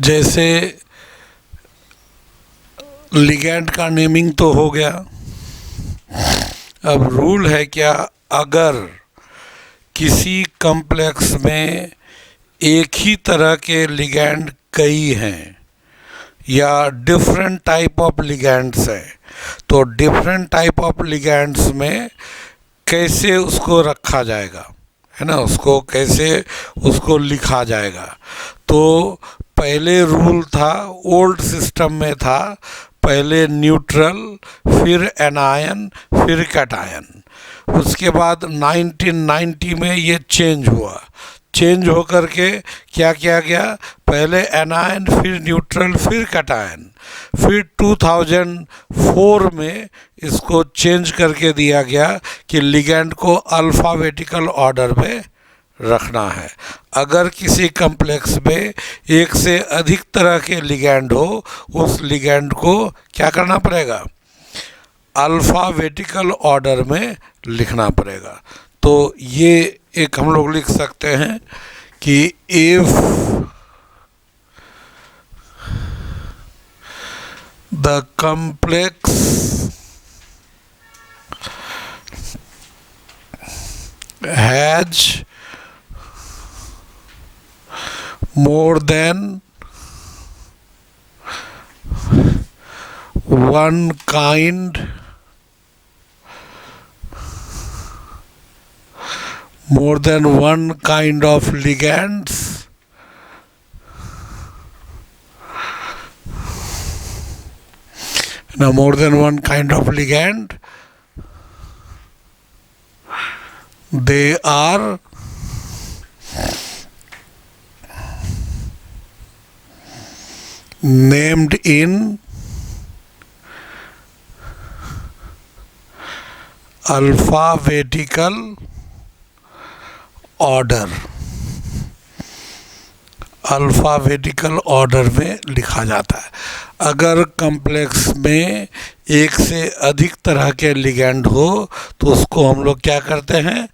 जैसे लिगैंड का नेमिंग तो हो गया। अब रूल है क्या, अगर किसी कॉम्प्लेक्स में एक ही तरह के लिगैंड कई हैं या डिफरेंट टाइप ऑफ लिगैंड्स हैं, तो डिफरेंट टाइप ऑफ लिगैंड्स में कैसे उसको रखा जाएगा, है ना, उसको कैसे उसको लिखा जाएगा। तो पहले रूल था, ओल्ड सिस्टम में था, पहले न्यूट्रल, फिर एनायन, फिर कैटायन। उसके बाद 1990 में ये चेंज हुआ। चेंज होकर के क्या किया गया, पहले एनायन, फिर न्यूट्रल, फिर कैटायन। फिर 2004 में इसको चेंज करके दिया गया कि लिगैंड को अल्फ़ाबेटिकल ऑर्डर में रखना है। अगर किसी कॉम्प्लेक्स में एक से अधिक तरह के लिगैंड हो, उस लिगैंड को क्या करना पड़ेगा, अल्फ़ाबेटिकल ऑर्डर में लिखना पड़ेगा। तो ये एक हम लोग लिख सकते हैं कि if the complex has more than one kind of ligands, now more than one kind of ligand, they are named in alphabetical order। Alphabetical order में लिखा जाता है। अगर कॉम्प्लेक्स में एक से अधिक तरह के लिगैंड हो तो उसको हम लोग क्या करते हैं,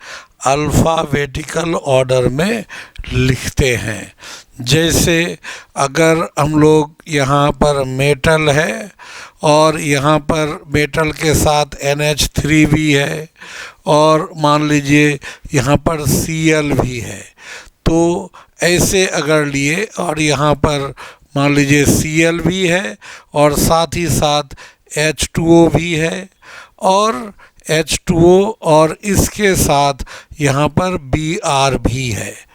अल्फ़ाबेटिकल ऑर्डर में लिखते हैं। जैसे अगर हम लोग यहाँ पर मेटल है और यहाँ पर मेटल के साथ NH3 भी है और मान लीजिए यहाँ पर Cl भी है, तो ऐसे अगर लिए और यहाँ पर मान लीजिए Cl भी है और साथ ही साथ H2O भी है और H2O और इसके साथ यहाँ पर Br भी है,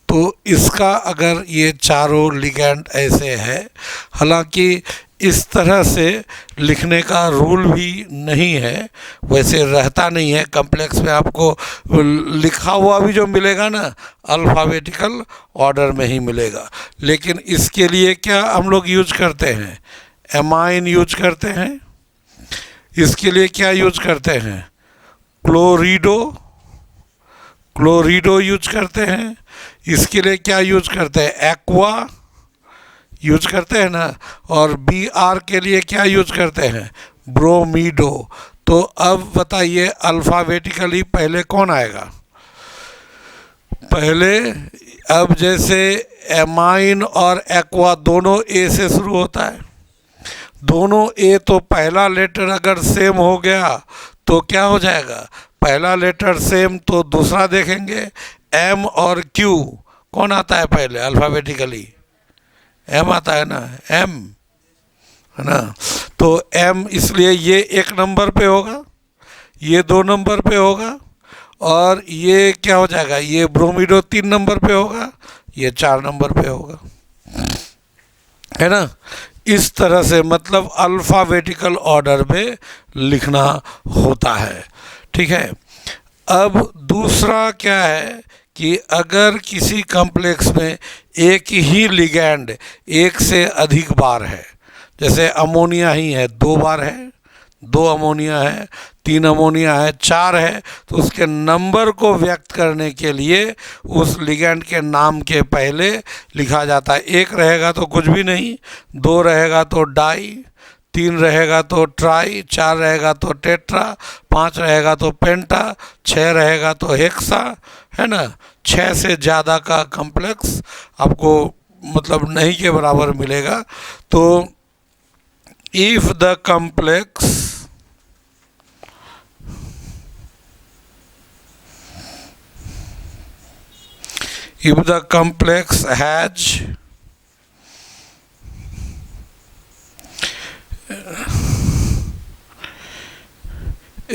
तो इसका अगर ये चारों लिगैंड ऐसे है, हालांकि इस तरह से लिखने का रूल भी नहीं है, वैसे रहता नहीं है कॉम्प्लेक्स में, आपको लिखा हुआ भी जो मिलेगा ना अल्फ़ाबेटिकल ऑर्डर में ही मिलेगा। लेकिन इसके लिए क्या हम लोग यूज करते हैं, एमाइन यूज करते हैं। इसके लिए क्या यूज करते हैं, क्लोरिडो यूज करते हैं। इसके लिए क्या यूज करते हैं, एक्वा यूज करते हैं ना। और Br के लिए क्या यूज करते हैं, ब्रोमीडो। तो अब बताइए अल्फ़ाबेटिकली पहले कौन आएगा, पहले अब जैसे एमाइन और एक्वा दोनों ए से शुरू होता है, दोनों ए, तो पहला लेटर अगर सेम हो गया तो क्या हो जाएगा, पहला लेटर सेम तो दूसरा देखेंगे एम और क्यू, कौन आता है पहले अल्फ़ाबेटिकली, एम आता है ना, एम है ना। तो एम, इसलिए ये 1 नंबर पे होगा, ये 2 नंबर पे होगा और ये क्या हो जाएगा, ये ब्रोमीडो 3 नंबर पे होगा, ये 4 नंबर पे होगा, है ना। इस तरह से मतलब अल्फ़ाबेटिकल ऑर्डर में लिखना होता है, ठीक है। अब दूसरा क्या है कि अगर किसी कॉम्प्लेक्स में एक ही लिगैंड एक से अधिक बार है, जैसे अमोनिया ही है 2 बार है, 2 अमोनिया है, 3 अमोनिया है, 4 है, तो उसके नंबर को व्यक्त करने के लिए उस लिगैंड के नाम के पहले लिखा जाता है। 1 रहेगा तो कुछ भी नहीं, 2 रहेगा तो डाई, 3 रहेगा तो ट्राई, 4 रहेगा तो टेट्रा, 5 रहेगा तो पेंटा, 6 रहेगा तो हेक्सा, है ना। 6 से ज़्यादा का कॉम्प्लेक्स आपको मतलब नहीं के बराबर मिलेगा। तो if the complex has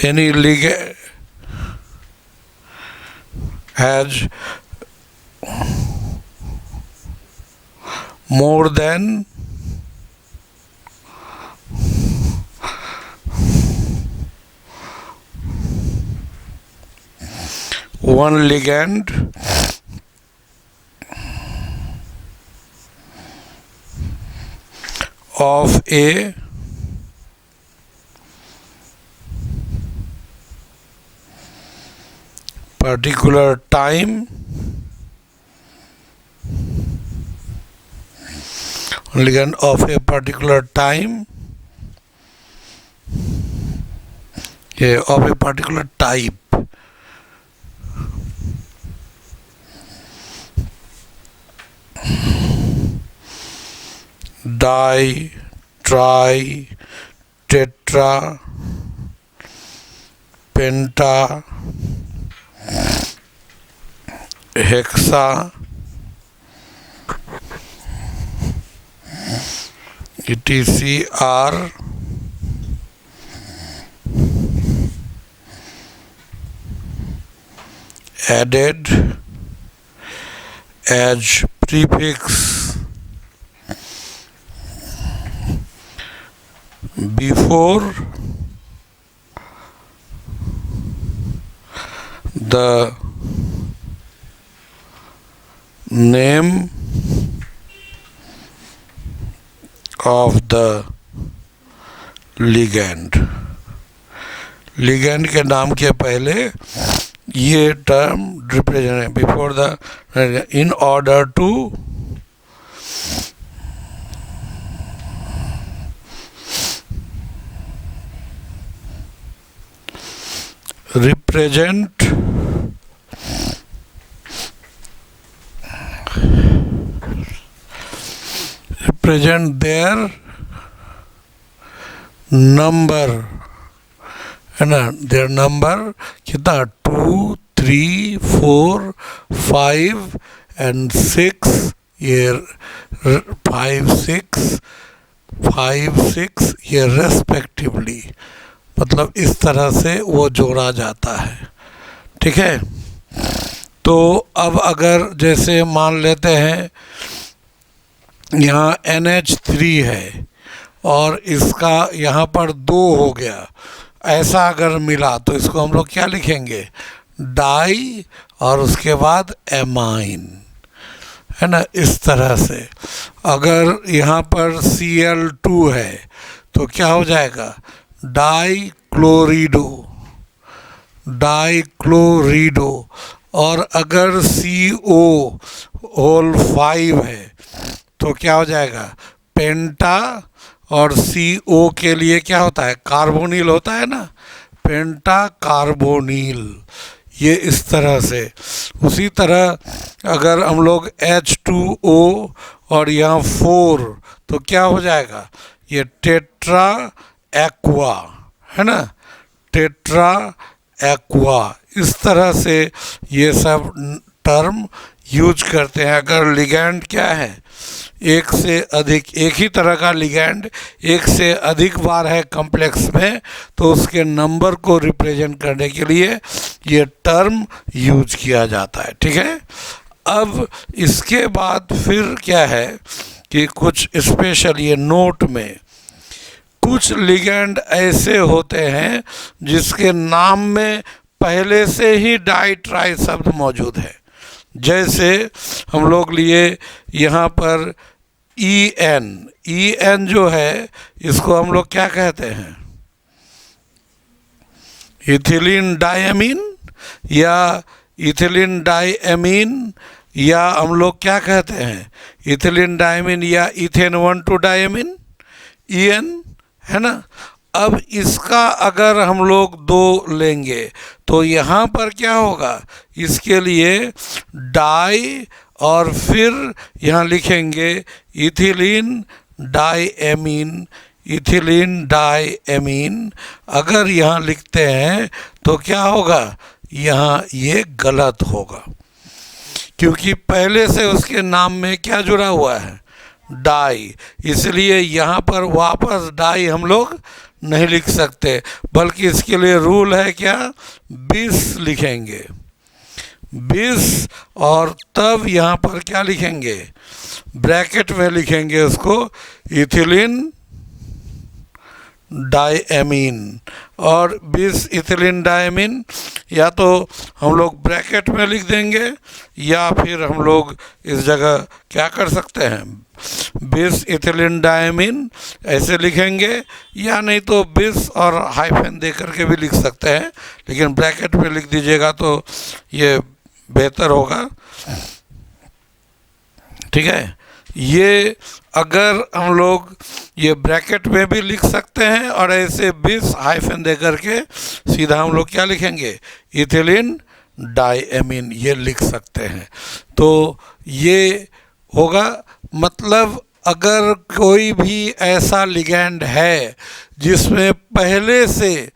any ligand has more than one ligand of a particular time, ligand of a particular time, of a particular type, di, tri, tetra, penta, hexa, etc. are added as prefix before the name of the ligand. ligand के नाम के पहले ये term represent है, before the, in order to represent their number, है ना, their number कितना, 2, 3, 4, 5 and 6, ये 5, 6 ये रेस्पेक्टिवली, मतलब इस तरह से वो जोड़ा जाता है। ठीक है। तो अब अगर जैसे मान लेते हैं यहाँ NH3 है और इसका यहाँ पर 2 हो गया, ऐसा अगर मिला तो इसको हम लोग क्या लिखेंगे, डाई और उसके बाद एमाइन, है ना, इस तरह से। अगर यहाँ पर Cl2 है तो क्या हो जाएगा, डाईक्लोरिडो, और अगर CO5 है तो क्या हो जाएगा, पेंटा, और CO के लिए क्या होता है, कार्बोनिल होता है ना, पेंटा कार्बोनिल, ये इस तरह से। उसी तरह अगर हम लोग H2O और यहाँ 4 तो क्या हो जाएगा, ये टेट्रा एक्वा, है ना, टेट्रा एक्वा, इस तरह से ये सब टर्म यूज करते हैं। अगर लिगैंड क्या है, एक से अधिक, एक ही तरह का लिगैंड एक से अधिक बार है कॉम्प्लेक्स में, तो उसके नंबर को रिप्रेजेंट करने के लिए ये टर्म यूज किया जाता है। ठीक है। अब इसके बाद फिर क्या है कि कुछ स्पेशल ये नोट में कुछ लिगैंड ऐसे होते हैं जिसके नाम में पहले से ही डाई ट्राई शब्द मौजूद है। जैसे हम लोग लिए यहाँ पर EN जो है, इसको हम लोग क्या कहते हैं, इथिलीन डायमीन या इथिलीन डायमीन, या हम लोग क्या कहते हैं, इथिलीन डायमीन या इथेन 1,2 डायमीन, EN, है ना। अब इसका अगर हम लोग 2 लेंगे तो यहाँ पर क्या होगा, इसके लिए डाई और फिर यहाँ लिखेंगे इथिलीन डाइएमीन, इथिलीन डाइएमीन। अगर यहाँ लिखते हैं तो क्या होगा, यहाँ ये गलत होगा, क्योंकि पहले से उसके नाम में क्या जुड़ा हुआ है, डाई। इसलिए यहाँ पर वापस डाई हम लोग नहीं लिख सकते, बल्कि इसके लिए रूल है क्या, 20 लिखेंगे, 20। और तब यहाँ पर क्या लिखेंगे, ब्रैकेट में लिखेंगे उसको इथिलीन डाइएमीन। और 20 इथिलीन डाइएमीन या तो हम लोग ब्रैकेट में लिख देंगे, या फिर हम लोग इस जगह क्या कर सकते हैं, 20 इथिलीन डाइएमीन ऐसे लिखेंगे, या नहीं तो 20 और हाइफन दे करके भी लिख सकते हैं, लेकिन ब्रैकेट में लिख दीजिएगा तो ये बेहतर होगा। ठीक है, ये अगर हम लोग ये ब्रैकेट में भी लिख सकते हैं, और ऐसे 20 हाइफन दे करके सीधा हम लोग क्या लिखेंगे, इथिलीन डाइएमीन, ये लिख सकते हैं। तो ये होगा, मतलब अगर कोई भी ऐसा लिगैंड है जिसमें पहले से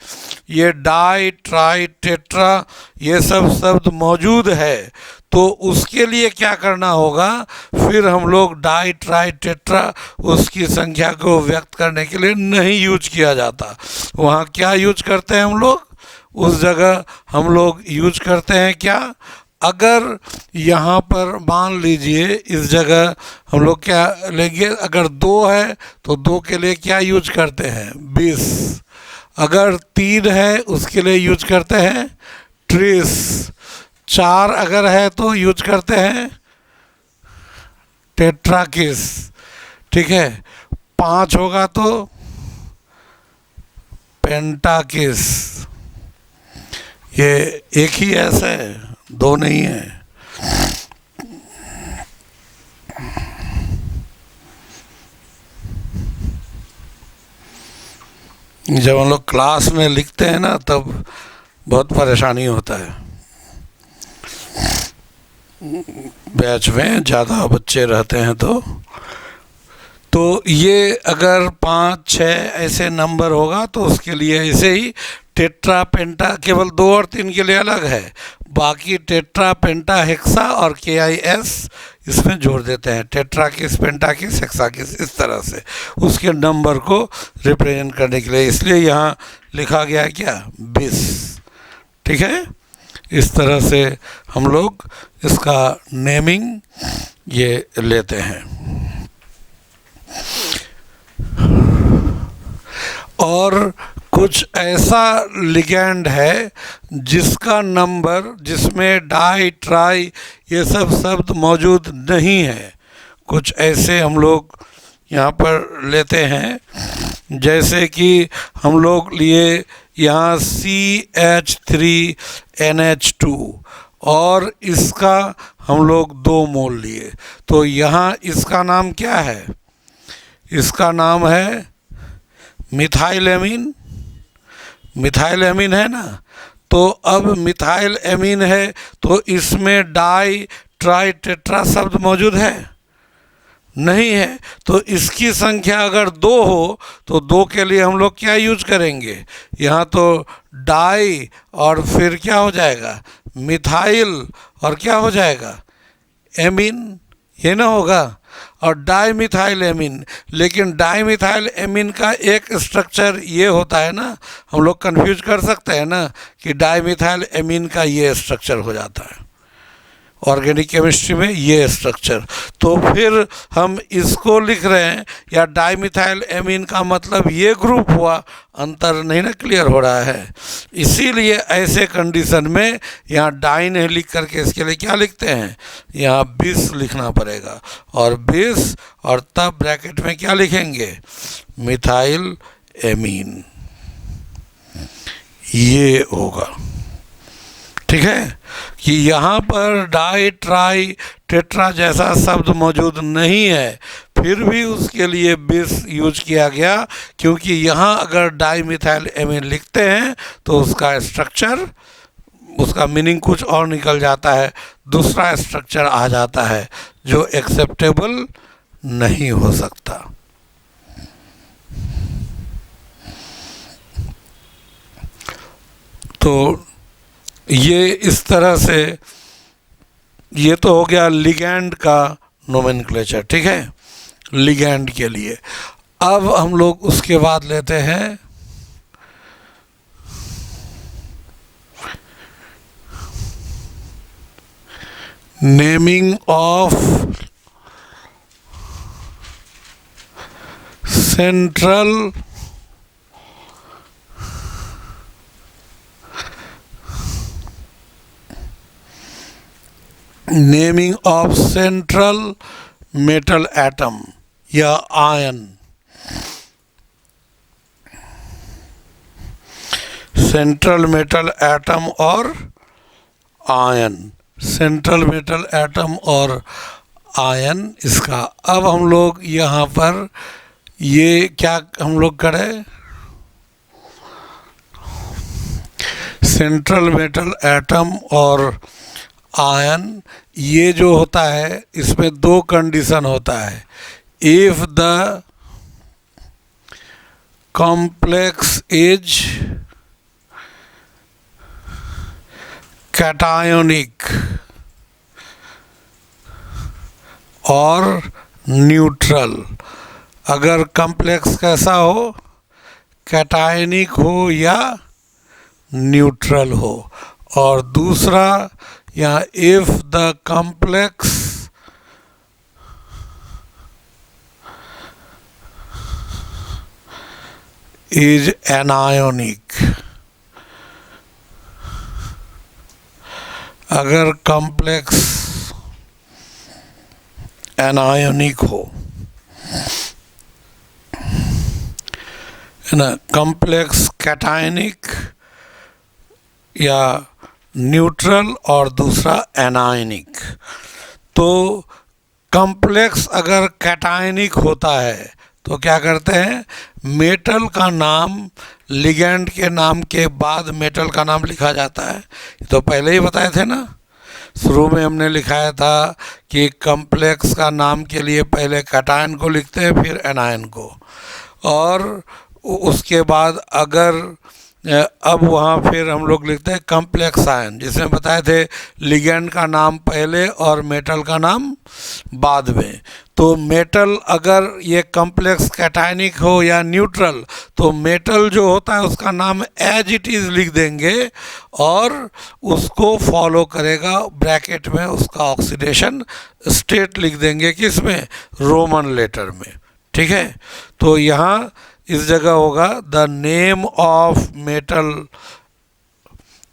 ये डाई ट्राई टेट्रा ये सब शब्द मौजूद है, तो उसके लिए क्या करना होगा, फिर हम लोग डाई ट्राई टेट्रा उसकी संख्या को व्यक्त करने के लिए नहीं यूज किया जाता। वहाँ क्या यूज करते हैं हम लोग, उस जगह हम लोग यूज करते हैं क्या, अगर यहाँ पर मान लीजिए इस जगह हम लोग क्या लेंगे, अगर 2 है तो 2 के लिए क्या यूज करते हैं, 20। अगर 3 है उसके लिए यूज करते हैं 30। 4 अगर है तो यूज करते हैं टेट्राकिस। ठीक है, 5 होगा तो पेंटाकिस। ये एक ही ऐसा है, 2 नहीं है। जब हम लोग क्लास में लिखते हैं ना, तब बहुत परेशानी होता है। बैच में ज़्यादा बच्चे रहते हैं तो ये अगर 5 6 ऐसे नंबर होगा तो उसके लिए ऐसे ही टेट्रा पेंटा केवल 2 और 3 के लिए अलग है, बाकी टेट्रा पेंटा हेक्सा और KIS इसमें जोड़ देते हैं, टेट्राकिस पेंटाकिस हेक्साकिस, इस तरह से उसके नंबर को रिप्रेजेंट करने के लिए, इसलिए यहाँ लिखा गया है क्या, 20। ठीक है, इस तरह से हम लोग इसका नेमिंग ये लेते हैं। और कुछ ऐसा लिगैंड है जिसका नंबर, जिसमें डाई ट्राई ये सब शब्द मौजूद नहीं है, कुछ ऐसे हम लोग यहाँ पर लेते हैं, जैसे कि हम लोग लिए यहाँ CH3NH2 और इसका हम लोग 2 मोल लिए, तो यहाँ इसका नाम क्या है, इसका नाम है मिथाइल एमीन। मिथाइल एमीन है ना, तो अब मिथाइल एमीन है तो इसमें डाई ट्राई टेट्रा शब्द मौजूद है, नहीं है, तो इसकी संख्या अगर 2 हो तो 2 के लिए हम लोग क्या यूज करेंगे, यहाँ तो डाई और फिर क्या हो जाएगा मिथाइल और क्या हो जाएगा एमीन, ये ना होगा, और डाई मिथाइल एमीन। लेकिन डाई मिथाइल एमीन का एक स्ट्रक्चर ये होता है ना, हम लोग कंफ्यूज कर सकते हैं ना कि डाई मिथाइल एमीन का ये स्ट्रक्चर हो जाता है ऑर्गेनिक केमिस्ट्री में, ये स्ट्रक्चर, तो फिर हम इसको लिख रहे हैं, या डाइमिथाइल एमीन का मतलब ये ग्रुप हुआ, अंतर नहीं ना क्लियर हो रहा है। इसीलिए ऐसे कंडीशन में यहाँ डाई नहीं लिख करके इसके लिए क्या लिखते हैं, यहाँ 20 लिखना पड़ेगा, और 20 और तब ब्रैकेट में क्या लिखेंगे, मिथाइल एमीन, ये होगा। ठीक है, कि यहाँ पर डाई ट्राई टेट्रा जैसा शब्द मौजूद नहीं है, फिर भी उसके लिए 20 यूज किया गया, क्योंकि यहाँ अगर डाई मिथाइल एमीन लिखते हैं तो उसका स्ट्रक्चर उसका मीनिंग कुछ और निकल जाता है, दूसरा स्ट्रक्चर आ जाता है जो एक्सेप्टेबल नहीं हो सकता। तो ये इस तरह से, ये तो हो गया लिगैंड का नोमेनक्लेचर, ठीक है, लिगैंड के लिए। अब हम लोग उसके बाद लेते हैं naming of central naming of central metal atom या आयन। सेंट्रल मेटल एटम और आयन, सेंट्रल मेटल एटम और आयन, इसका अब हम लोग यहाँ पर ये क्या हम लोग करें, सेंट्रल मेटल एटम और आयन, ये जो होता है इसमें दो कंडीशन होता है। If the complex is cationic और न्यूट्रल, अगर कॉम्प्लेक्स कैसा हो, कैटायनिक हो या न्यूट्रल हो। और दूसरा यहाँ if the complex is anionic, अगर कॉम्प्लेक्स एनायोनिक हो, है ना, कॉम्प्लेक्स कैटायनिक या न्यूट्रल और दूसरा एनायनिक। तो कॉम्प्लेक्स अगर कैटायनिक होता है तो क्या करते हैं, मेटल का नाम लिगैंड के नाम के बाद मेटल का नाम लिखा जाता है। तो पहले ही बताए थे ना, शुरू में हमने लिखाया था कि कॉम्प्लेक्स का नाम के लिए पहले कैटायन को लिखते हैं फिर एनायन को, और उसके बाद अगर अब वहाँ फिर हम लोग लिखते हैं कॉम्प्लेक्स आयन, जिसमें बताए थे लिगैंड का नाम पहले और मेटल का नाम बाद में। तो मेटल अगर ये कॉम्प्लेक्स कैटायनिक हो या न्यूट्रल, तो मेटल जो होता है उसका नाम एज इट इज़ लिख देंगे और उसको फॉलो करेगा ब्रैकेट में उसका ऑक्सीडेशन स्टेट लिख देंगे, किसमें, रोमन लेटर में, ठीक है। तो यहाँ इस जगह होगा the name of metal,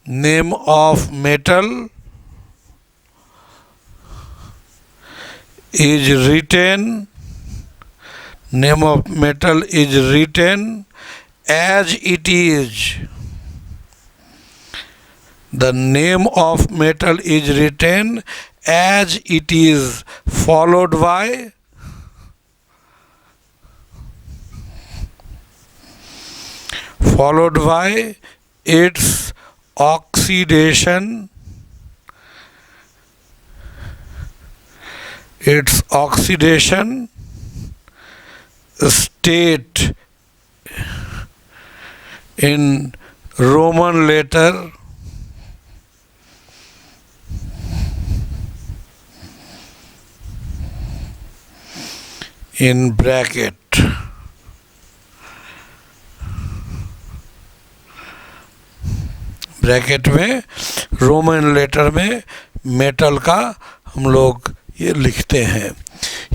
name of metal is written, name of metal is written as it is, the name of metal is written as it is followed by its oxidation, state in Roman letter in bracket, bracket में Roman letter में metal का हम लोग ये लिखते हैं।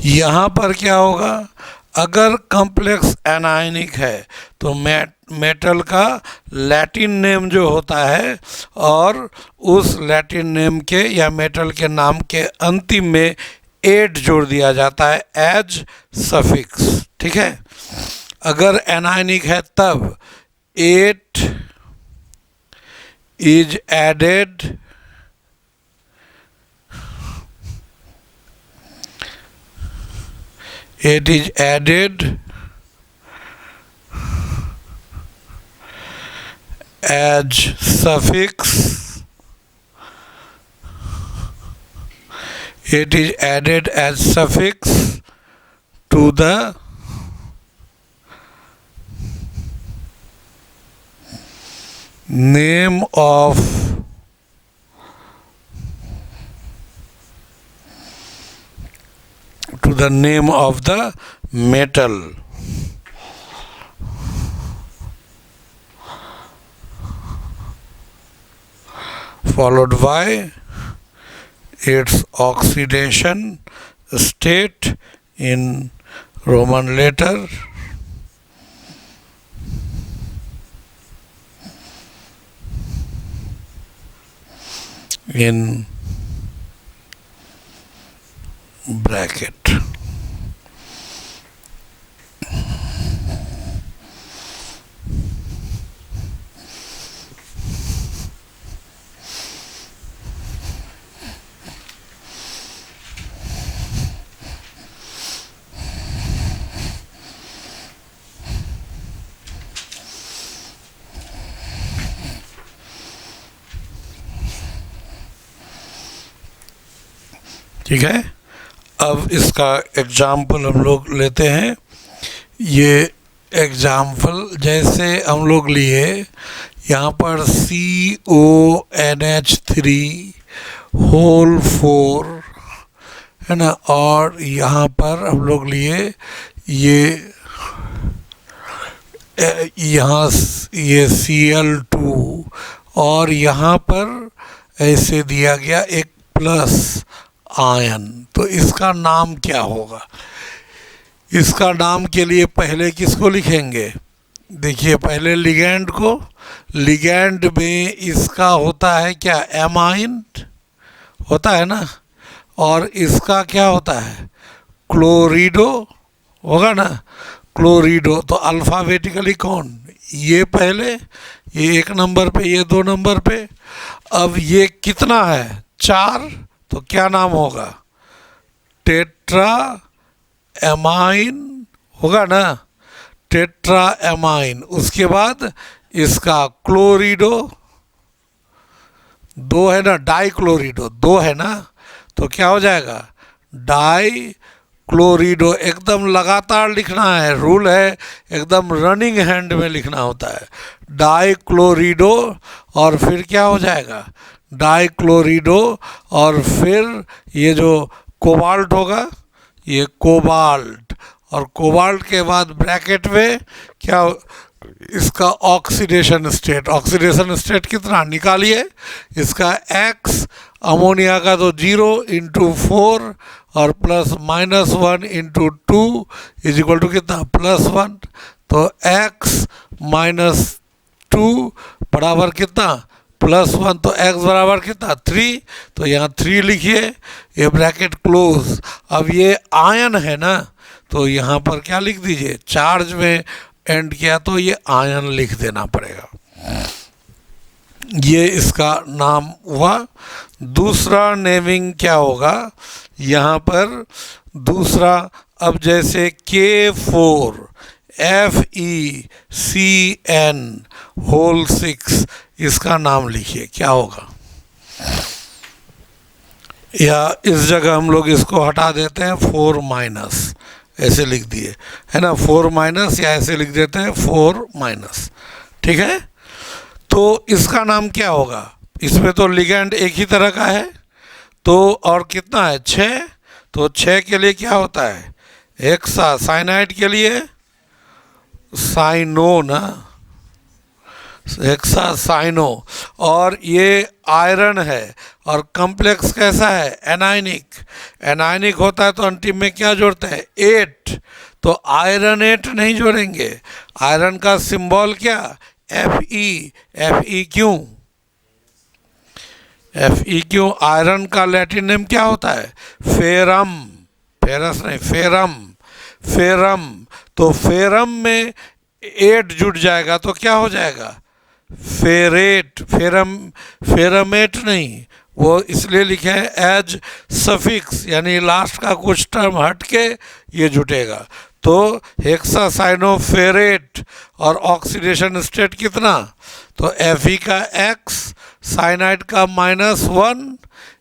यहाँ पर क्या होगा, अगर कॉम्प्लेक्स एनायनिक है तो मेटल का लैटिन नेम जो होता है और उस लैटिन नेम के या मेटल के नाम के अंतिम में एट जोड़ दिया जाता है एज सफिक्स, ठीक है। अगर एनायनिक है तब eight is added as suffix it is added as suffix to the name of the metal, followed by its oxidation state in Roman letter in bracket. ठीक है, अब इसका एग्जाम्पल हम लोग लेते हैं। ये एग्जाम्पल जैसे हम लोग लिए, यहाँ पर CONH3 होल 4 है ना, और यहाँ पर हम लोग लिए यहाँ ये Cl2, और यहाँ पर ऐसे दिया गया एक प्लस आयन। तो इसका नाम क्या होगा? इसका नाम के लिए पहले किसको लिखेंगे? देखिए, पहले लिगैंड को, लिगैंड में इसका होता है क्या? एमाइन होता है ना, और इसका क्या होता है? क्लोरिडो होगा ना, क्लोरिडो। तो अल्फ़ाबेटिकली कौन? ये पहले, ये 1 नंबर पे, ये 2 नंबर पे। अब ये कितना है? 4, तो क्या नाम होगा? टेट्रा एमाइन होगा ना, टेट्रा एमाइन। उसके बाद इसका क्लोरिडो 2 है ना, डाई क्लोरिडो 2 है ना, तो क्या हो जाएगा? डाई क्लोरिडो। एकदम लगातार लिखना है, रूल है, एकदम रनिंग हैंड में लिखना होता है। डाई क्लोरिडो, और फिर क्या हो जाएगा? डाई क्लोरिडो, और फिर ये जो कोबाल्ट होगा, ये कोबाल्ट, और कोबाल्ट के बाद ब्रैकेट में क्या? इसका ऑक्सीडेशन स्टेट। ऑक्सीडेशन स्टेट कितना निकालिए? इसका X, अमोनिया का तो 0 × 4 और प्लस -1 × 2 इज इक्वल टू कितना? +1। तो X - 2 बराबर कितना? +1। तो x बराबर कितना? 3। तो यहाँ 3 लिखिए, ये ब्रैकेट क्लोज। अब ये आयन है ना, तो यहाँ पर क्या लिख दीजिए? चार्ज में एंड किया तो ये आयन लिख देना पड़ेगा। ये इसका नाम हुआ। दूसरा नेमिंग क्या होगा यहाँ पर? दूसरा, अब जैसे K4 FeCN होल 6, इसका नाम लिखिए, क्या होगा? या इस जगह हम लोग इसको हटा देते हैं, 4- ऐसे लिख दिए, है ना, 4- या ऐसे लिख देते हैं 4-। ठीक है, तो इसका नाम क्या होगा? इसमें तो लिगैंड एक ही तरह का है, तो और कितना है? 6। तो 6 के लिए क्या होता है? हेक्सा। साइनाइड के लिए साइनो ना, हेक्सा साइनो। और ये आयरन है, और कॉम्प्लेक्स कैसा है? एनायनिक। एनायनिक होता है तो अंतिम में क्या जोड़ते हैं? 8। तो आयरनेट नहीं जोड़ेंगे। आयरन का सिंबल क्या? Fe। Fe क्यों? Fe क्यों? आयरन का लैटिन नेम क्या होता है? फेरम। फेरस नहीं, फेरम। फेरम। तो फेरम में 8 जुड़ जाएगा तो क्या हो जाएगा? फेरेट। फेरमेट नहीं, वो इसलिए लिखे हैं एज सफिक्स, यानी लास्ट का कुछ टर्म हट के ये जुटेगा। तो हेक्सासाइनोफेरेट, और ऑक्सीडेशन स्टेट कितना? तो Fe का X, साइनाइड का -1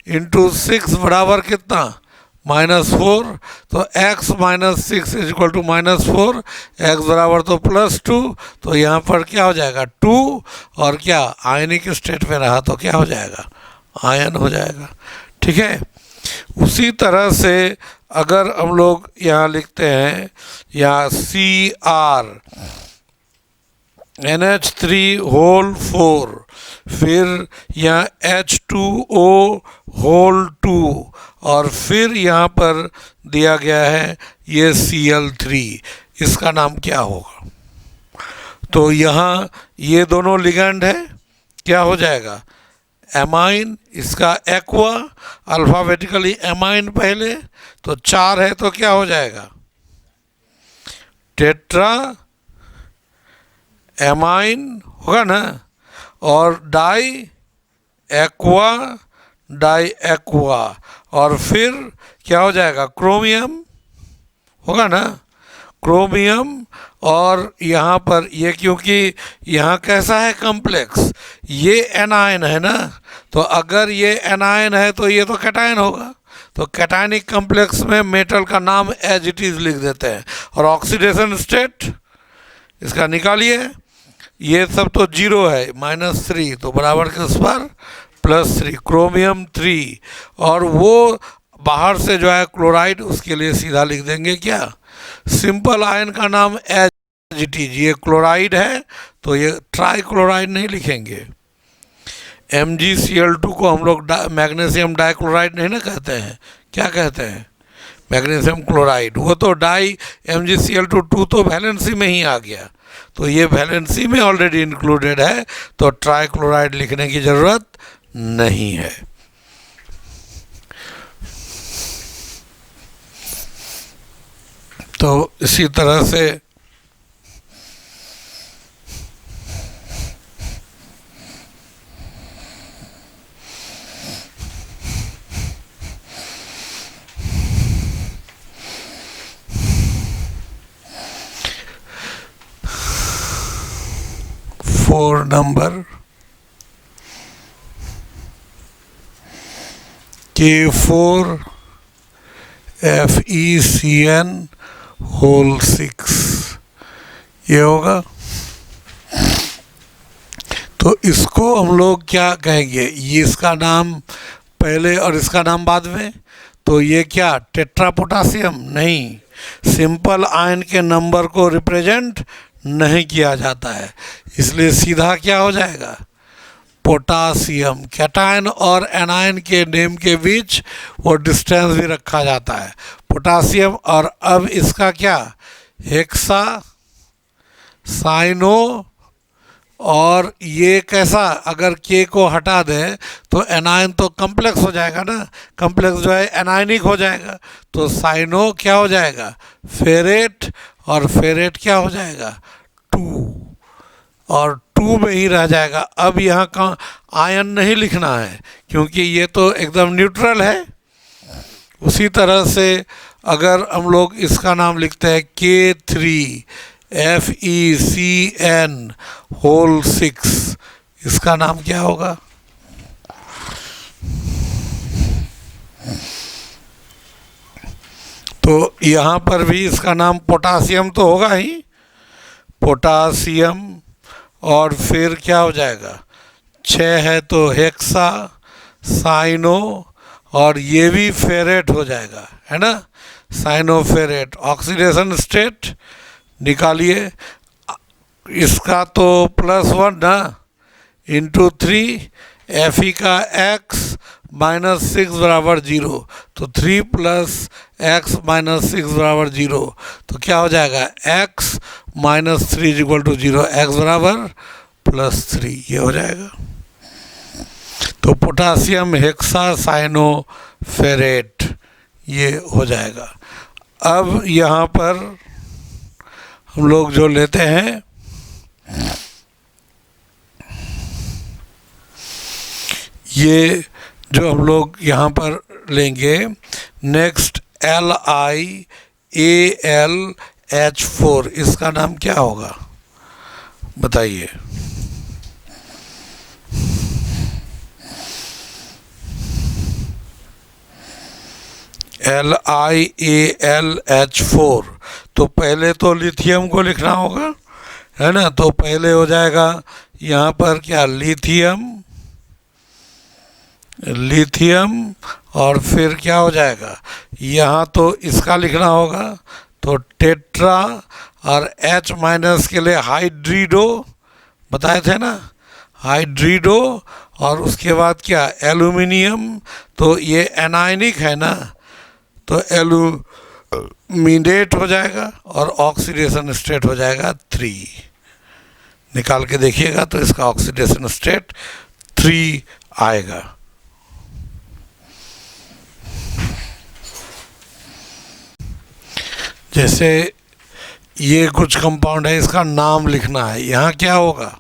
× 6 बराबर कितना? -4, तो x -6 is equal to -4, x बराबर तो +2, तो यहाँ पर क्या हो जाएगा 2, और क्या आयनिक स्टेट में रहा तो क्या हो जाएगा आयन हो जाएगा। ठीक है। उसी तरह से अगर हम लोग यहाँ लिखते हैं यहाँ Cr NH3 होल 4, फिर यहाँ H2O होल 2, और फिर यहाँ पर दिया गया है ये Cl3, इसका नाम क्या होगा? तो यहाँ ये दोनों लिगेंड है, क्या हो जाएगा एमाइन, इसका एक्वा, अल्फ़ाबेटिकली एमाइन पहले, तो 4 है तो क्या हो जाएगा टेट्रा एमाइन होगा ना, और डाई एक्वा, और फिर क्या हो जाएगा क्रोमियम होगा ना, क्रोमियम। और यहाँ पर ये क्योंकि यहाँ कैसा है कॉम्प्लेक्स, ये एनायन है ना, तो अगर ये एनायन है तो ये तो कैटायन होगा, तो कैटायनिक कॉम्प्लेक्स में मेटल का नाम एज इट इज़ लिख देते हैं। और ऑक्सीडेशन स्टेट इसका निकालिए, ये सब तो 0 है, -3, तो बराबर के उस पर +3, क्रोमियम 3, और वो बाहर से जो है क्लोराइड, उसके लिए सीधा लिख देंगे क्या सिंपल आयन का नाम एज इट इज, ये क्लोराइड है तो ये ट्राई क्लोराइड नहीं लिखेंगे। MgCl2 को हम लोग मैग्नीशियम डाइक्लोराइड नहीं ना कहते हैं, क्या कहते हैं मैग्नीशियम क्लोराइड, वो तो डाई MgCl2 तो वैलेंसी में ही आ गया, तो ये वैलेंसी में ऑलरेडी इंक्लूडेड है, तो ट्राई क्लोराइड लिखने की ज़रूरत नहीं है। तो इसी तरह से four number K4 FeCN whole 6, ये होगा। तो इसको हम लोग क्या कहेंगे, ये इसका नाम पहले और इसका नाम बाद में, तो ये क्या टेट्रा पोटासियम नहीं, सिंपल आयन के नंबर को रिप्रेजेंट नहीं किया जाता है, इसलिए सीधा क्या हो जाएगा पोटासियम। कैटायन और एनायन के नेम के बीच वो डिस्टेंस भी रखा जाता है पोटासियम। और अब इसका क्या हेक्सा साइनो, और ये कैसा अगर के को हटा दें तो एनायन तो कम्प्लेक्स हो जाएगा ना, कम्प्लेक्स जो है एनायनिक हो जाएगा, तो साइनो क्या हो जाएगा फेरेट, और फेरेट क्या हो जाएगा 2, और 2 में ही रह जाएगा। अब यहाँ का आयन नहीं लिखना है क्योंकि ये तो एकदम न्यूट्रल है। उसी तरह से अगर हम लोग इसका नाम लिखते हैं K3 FeCN होल 6, इसका नाम क्या होगा तो यहाँ पर भी इसका नाम पोटासियम तो होगा ही, पोटासियम, और फिर क्या हो जाएगा 6 है तो हेक्सा साइनो, और ये भी फेरेट हो जाएगा है ना, साइनो फेरेट। ऑक्सीडेशन स्टेट निकालिए, इसका तो +1 ना इंटू 3, Fe का x -6 बराबर 0, तो 3 + x -6 बराबर 0, तो क्या हो जाएगा x -3 = 0, x बराबर +3, ये हो जाएगा। तो पोटासियम हेक्सा साइनो फेरेट ये हो जाएगा। अब यहाँ पर हम लोग जो लेते हैं ये जो हम लोग यहाँ पर लेंगे नेक्स्ट LiAlH4, इसका नाम क्या होगा बताइए। LiAlH4। तो पहले तो लिथियम को लिखना होगा, है ना। तो पहले हो जाएगा यहाँ पर क्या, लिथियम और फिर क्या हो जाएगा, यहाँ तो इसका लिखना होगा, तो टेट्रा, और H माइनस के लिए हाइड्रिडो बताए थे ना, हाइड्रिडो, और उसके बाद क्या, एल्यूमिनियम। तो ये एनायनिक है ना, तो एल्यूमिनेट हो जाएगा और ऑक्सीडेशन स्टेट हो जाएगा 3। निकाल के देखिएगा तो इसका ऑक्सीडेशन स्टेट 3 आएगा। जैसे ये कुछ कंपाउंड है, इसका नाम लिखना है। यहाँ क्या होगा,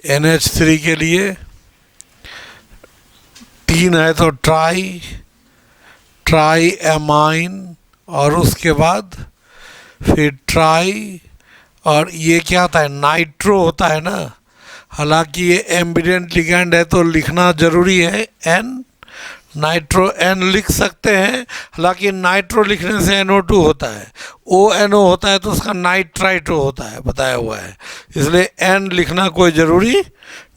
NH3 के लिए 3 है तो ट्राई एमाइन, और उसके बाद फिर ट्राई, और ये क्या होता है, नाइट्रो होता है ना। हालांकि ये एम्बिडेंट लिगैंड है तो लिखना जरूरी है N, नाइट्रो N लिख सकते हैं। हालांकि नाइट्रो लिखने से NO2 होता है, ONO होता है तो उसका नाइट्राइटो होता है, बताया हुआ है। इसलिए N लिखना कोई ज़रूरी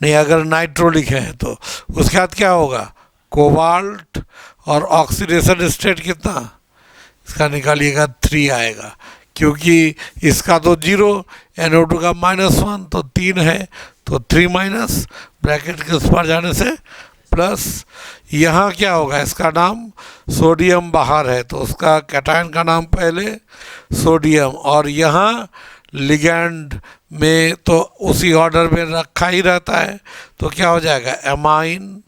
नहीं अगर नाइट्रो लिखे हैं तो। उसके बाद क्या होगा, कोबाल्ट, और ऑक्सीडेशन स्टेट कितना, इसका निकालिएगा 3 आएगा, क्योंकि इसका तो 0, NO2 का -1, तो 3 है तो 3 माइनस, ब्रैकेट के उस पर जाने से प्लस। यहाँ क्या होगा, इसका नाम सोडियम बाहर है तो उसका कैटायन का नाम पहले सोडियम, और यहाँ लिगैंड में तो उसी ऑर्डर में रखा ही रहता है, तो क्या हो जाएगा, एमाइन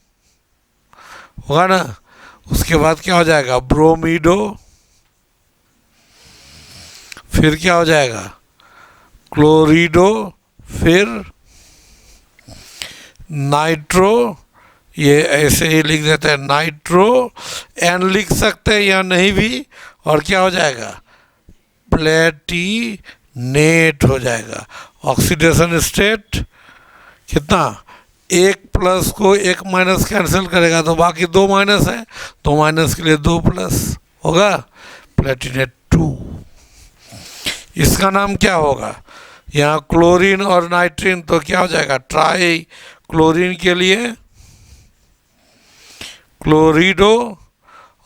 होगा ना। उसके बाद क्या हो जाएगा, ब्रोमीडो, फिर क्या हो जाएगा, क्लोरिडो, फिर नाइट्रो, ये ऐसे ही लिख देते हैं नाइट्रो, N लिख सकते हैं या नहीं भी, और क्या हो जाएगा, प्लेटिनेट हो जाएगा। ऑक्सीडेशन स्टेट कितना, 1 प्लस को 1 माइनस कैंसिल करेगा तो बाकी 2 माइनस है, 2 माइनस के लिए 2 प्लस होगा, प्लेटिनेट 2। इसका नाम क्या होगा, यहाँ क्लोरीन और नाइट्रीन, तो क्या हो जाएगा, ट्राई क्लोरीन के लिए क्लोरिडो,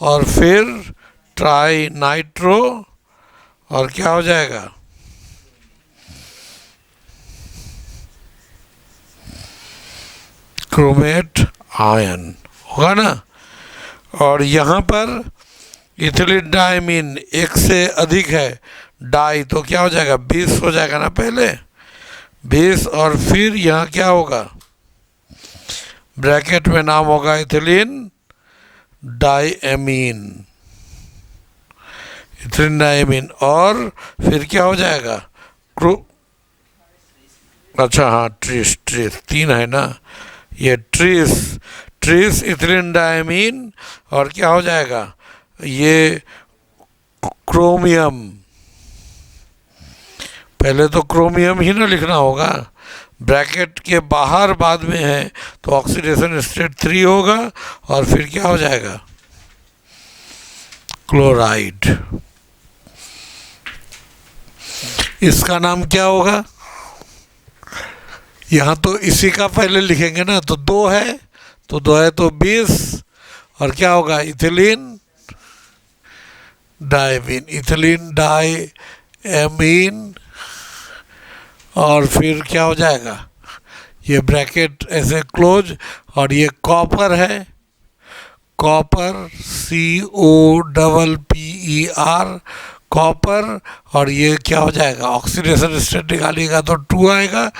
और फिर ट्राई नाइट्रो, और क्या हो जाएगा, क्रोमेट आयन होगा ना। और यहाँ पर इथिलीन डायमीन 1 से अधिक है, डाई, तो क्या हो जाएगा, 20 हो जाएगा ना, पहले 20, और फिर यहाँ क्या होगा, ब्रैकेट में नाम होगा इथिलीन डायमीन, इथिलीन डायमीन, और फिर क्या हो जाएगा, अच्छा हाँ, ट्रिस 3 है ना, ये ट्रिस इथिलीन डायमीन, और क्या हो जाएगा, ये क्रोमियम, पहले तो क्रोमियम ही ना लिखना होगा, ब्रैकेट के बाहर बाद में है तो ऑक्सीडेशन स्टेट 3 होगा, और फिर क्या हो जाएगा, क्लोराइड। इसका नाम क्या होगा, यहाँ तो इसी का पहले लिखेंगे ना, तो 2 है तो 2 है तो 20, और क्या होगा, इथिलीन डायमीन, इथिलीन डायमीन, और फिर क्या हो जाएगा, ये ब्रैकेट ऐसे क्लोज, और ये कॉपर है, कॉपर COPPER, कॉपर, और ये क्या हो जाएगा, ऑक्सीडेशन स्टेट निकालिएगा तो 2 आएगा,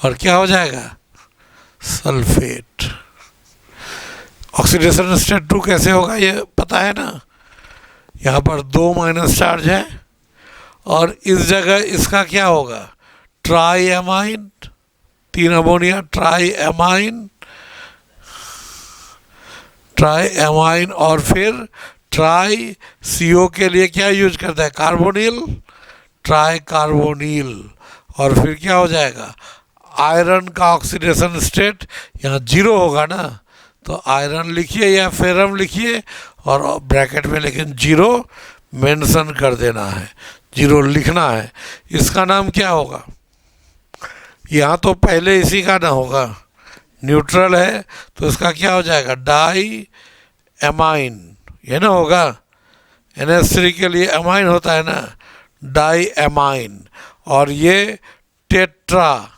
और क्या हो जाएगा, सल्फेट। ऑक्सीडेशन स्टेट 2 कैसे होगा ये पता है ना, यहाँ पर 2 माइनस चार्ज है, और इस जगह इसका क्या होगा, try amine, 3 ammonia, try amine, और फिर ट्राई CO के लिए क्या यूज करता है, कार्बोनिल, ट्राई कार्बोनिल, और फिर क्या हो जाएगा, आयरन का ऑक्सीडेशन स्टेट यहाँ 0 होगा ना, तो आयरन लिखिए या फेरम लिखिए, और ब्रैकेट में लेकिन जीरो मेंशन कर देना है, जीरो लिखना है। इसका नाम क्या होगा? यहाँ तो पहले इसी का ना होगा, न्यूट्रल है तो इसका क्या हो जाएगा? डाई एमाइन, ये ना होगा। NH3 के लिए एमाइन होता है ना, डाई एमाइन। और ये टेट्रा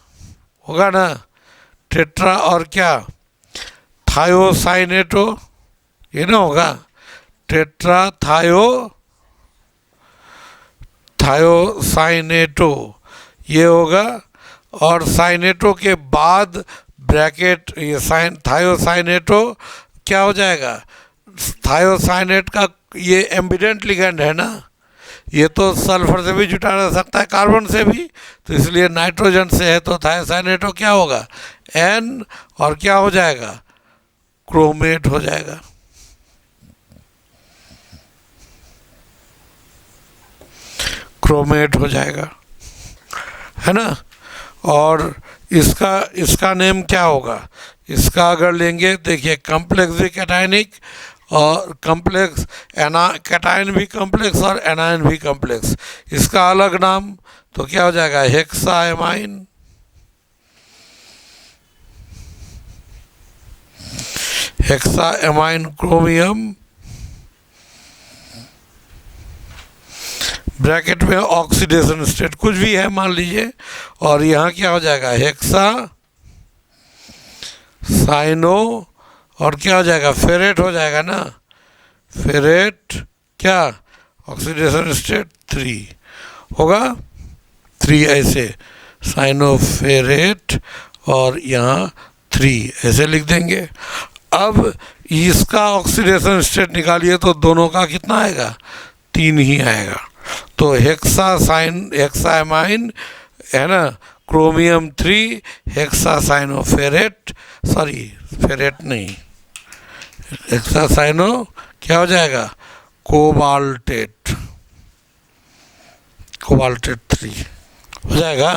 होगा ना, टेट्रा। और क्या? थायोसाइनेटो, ये ना होगा, टेट्रा थायोसाइनेटो ये होगा। और साइनेटो के बाद ब्रैकेट, ये थायोसाइनेटो क्या हो जाएगा? थायोसाइनेट का ये एम्बिडेंट लिगेंड है ना, ये तो सल्फर से भी जुटा रह सकता है, कार्बन से भी, तो इसलिए नाइट्रोजन से है तो थायोसाइनेटो क्या होगा? N। और क्या हो जाएगा? क्रोमेट हो जाएगा। क्रोमेट हो जाएगा, है ना। और इसका नेम क्या होगा? इसका अगर लेंगे, देखिए कॉम्प्लेक्स भी कैटायनिक और कॉम्प्लेक्स कैटायन भी कॉम्प्लेक्स और एनायन भी कॉम्प्लेक्स। इसका अलग नाम तो क्या हो जाएगा? हेक्साएमाइन। हेक्साएमाइन क्रोमियम, ब्रैकेट में ऑक्सीडेशन स्टेट कुछ भी है मान लीजिए, और यहाँ क्या हो जाएगा? हेक्सा साइनो, और क्या हो जाएगा? फेरेट हो जाएगा ना, फेरेट। क्या? ऑक्सीडेशन स्टेट 3 होगा, 3 ऐसे, साइनोफेरेट और यहाँ 3 ऐसे लिख देंगे। अब इसका ऑक्सीडेशन स्टेट निकालिए तो दोनों का कितना आएगा? 3 ही आएगा। तो हेक्साएमाइन है ना, क्रोमियम 3, हेक्सासाइनोफेरेट, सॉरी फेरेट नहीं, हेक्सासाइनो क्या हो जाएगा? कोबाल्टेट 3 हो जाएगा।